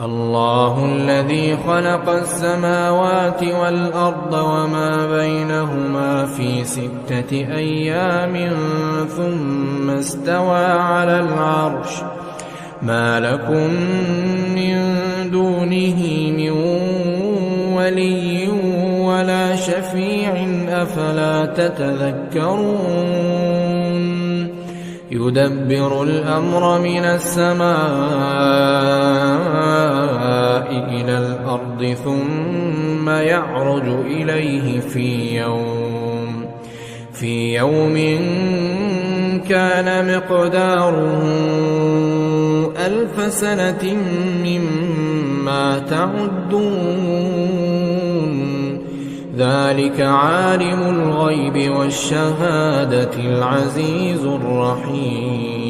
الله الذي خلق السماوات والأرض وما بينهما في 6 أيام ثم استوى على العرش ما لكم من دونه من ولي ولا شفيع أفلا تتذكرون يدبر الأمر من السماء إلى الأرض ثم يعرج إليه في يوم كان مقداره 1000 سنة مما تعدون ذلك عالم الغيب والشهادة العزيز الرحيم